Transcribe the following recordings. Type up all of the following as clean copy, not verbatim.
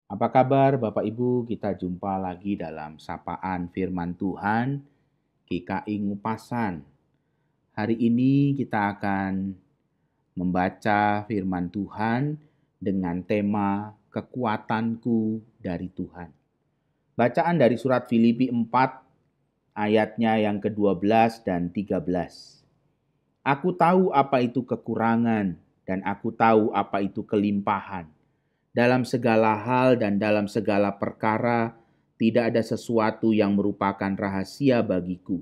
Apa kabar Bapak Ibu? Kita jumpa lagi dalam sapaan firman Tuhan GKI Ngupasan. Hari ini kita akan membaca firman Tuhan dengan tema kekuatanku dari Tuhan. Bacaan dari surat Filipi 4 ayatnya yang ke-12 dan 13. Aku tahu apa itu kekurangan dan aku tahu apa itu kelimpahan. Dalam segala hal dan dalam segala perkara, tidak ada sesuatu yang merupakan rahasia bagiku.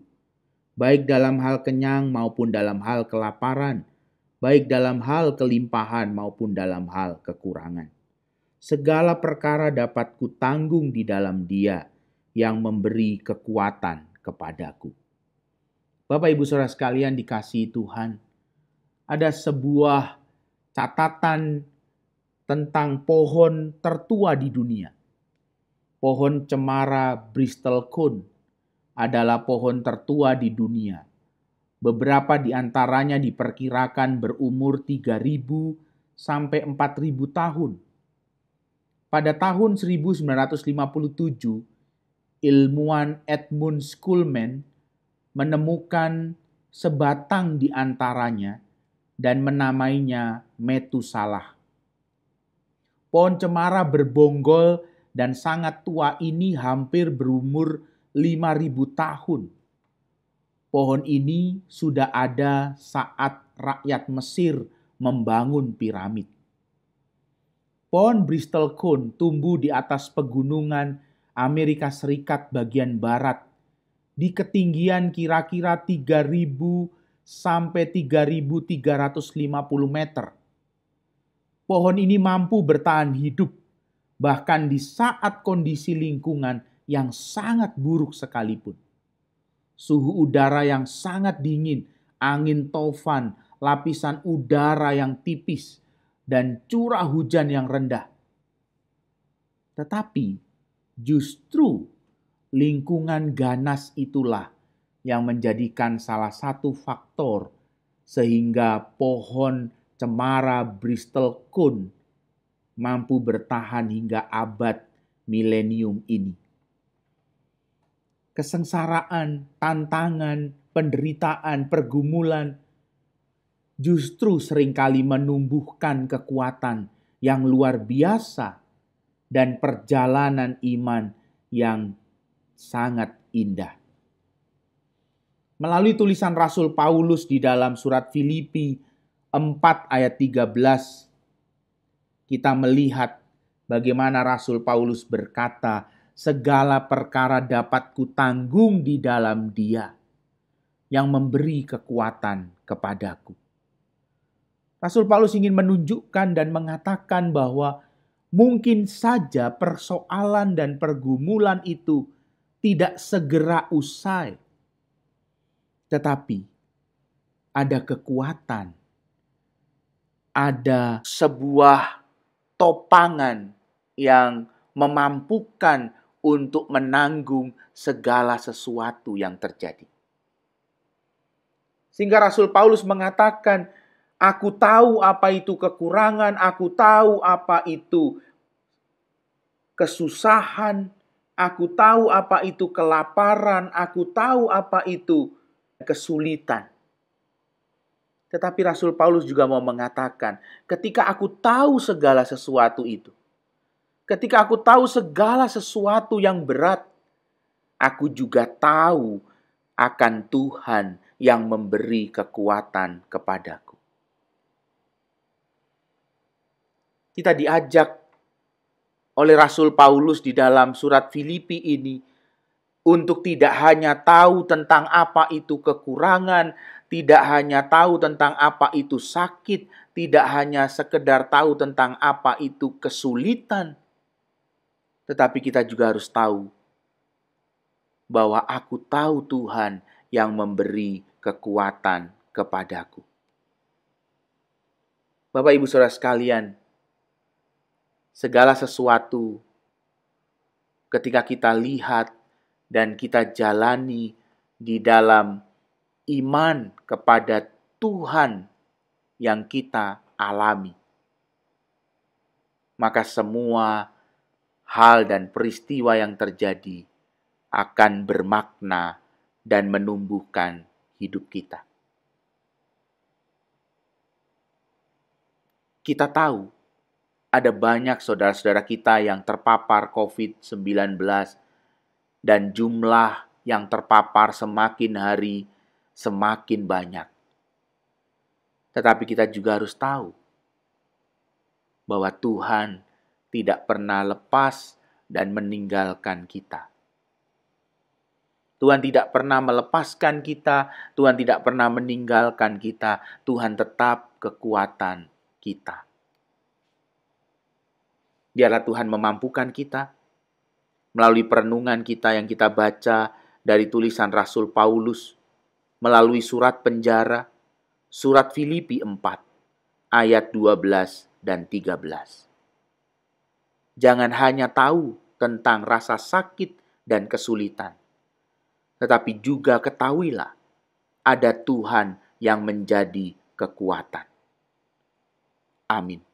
Baik dalam hal kenyang maupun dalam hal kelaparan, baik dalam hal kelimpahan maupun dalam hal kekurangan. Segala perkara dapat kutanggung di dalam Dia yang memberi kekuatan kepadaku. Bapak Ibu Saudara sekalian dikasihi Tuhan, ada sebuah catatan tentang pohon tertua di dunia. Pohon cemara Bristol Cone adalah pohon tertua di dunia. Beberapa di antaranya diperkirakan berumur 3.000 sampai 4.000 tahun. Pada tahun 1957, ilmuwan Edmund Schulman menemukan sebatang di antaranya dan menamainya Metusalah. Pohon cemara berbonggol dan sangat tua ini hampir berumur 5.000 tahun. Pohon ini sudah ada saat rakyat Mesir membangun piramid. Pohon Bristol Cone tumbuh di atas pegunungan Amerika Serikat bagian barat di ketinggian kira-kira 3.000 sampai 3.350 meter. Pohon ini mampu bertahan hidup bahkan di saat kondisi lingkungan yang sangat buruk sekalipun. Suhu udara yang sangat dingin, angin tofan, lapisan udara yang tipis, dan curah hujan yang rendah. Tetapi justru lingkungan ganas itulah yang menjadikan salah satu faktor sehingga pohon cemara Bristol Cone mampu bertahan hingga abad milenium ini. Kesengsaraan, tantangan, penderitaan, pergumulan justru seringkali menumbuhkan kekuatan yang luar biasa dan perjalanan iman yang sangat indah. Melalui tulisan Rasul Paulus di dalam surat Filipi 4 ayat 13, kita melihat bagaimana Rasul Paulus berkata, segala perkara dapat kutanggung di dalam Dia yang memberi kekuatan kepadaku. Rasul Paulus ingin menunjukkan dan mengatakan bahwa mungkin saja persoalan dan pergumulan itu tidak segera usai. Tetapi ada kekuatan, ada sebuah topangan yang memampukan untuk menanggung segala sesuatu yang terjadi. Sehingga Rasul Paulus mengatakan, aku tahu apa itu kekurangan, aku tahu apa itu kesusahan, aku tahu apa itu kelaparan, aku tahu apa itu kesulitan. Tetapi Rasul Paulus juga mau mengatakan, ketika aku tahu segala sesuatu itu, ketika aku tahu segala sesuatu yang berat, aku juga tahu akan Tuhan yang memberi kekuatan kepadaku. Kita diajak oleh Rasul Paulus di dalam surat Filipi ini untuk tidak hanya tahu tentang apa itu kekurangan, tidak hanya tahu tentang apa itu sakit, tidak hanya sekedar tahu tentang apa itu kesulitan, tetapi kita juga harus tahu bahwa aku tahu Tuhan yang memberi kekuatan kepadaku. Bapak Ibu Saudara sekalian, segala sesuatu ketika kita lihat dan kita jalani di dalam iman kepada Tuhan yang kita alami, maka semua hal dan peristiwa yang terjadi akan bermakna dan menumbuhkan hidup kita. Kita tahu ada banyak saudara-saudara kita yang terpapar COVID-19 dan jumlah yang terpapar semakin hari semakin banyak. Tetapi kita juga harus tahu bahwa Tuhan tidak pernah lepas dan meninggalkan kita. Tuhan tidak pernah melepaskan kita, Tuhan tidak pernah meninggalkan kita, Tuhan tetap kekuatan kita. Biarlah Tuhan memampukan kita melalui perenungan kita yang kita baca dari tulisan Rasul Paulus, melalui surat penjara, surat Filipi 4, ayat 12 dan 13. Jangan hanya tahu tentang rasa sakit dan kesulitan, tetapi juga ketahuilah ada Tuhan yang menjadi kekuatan. Amin.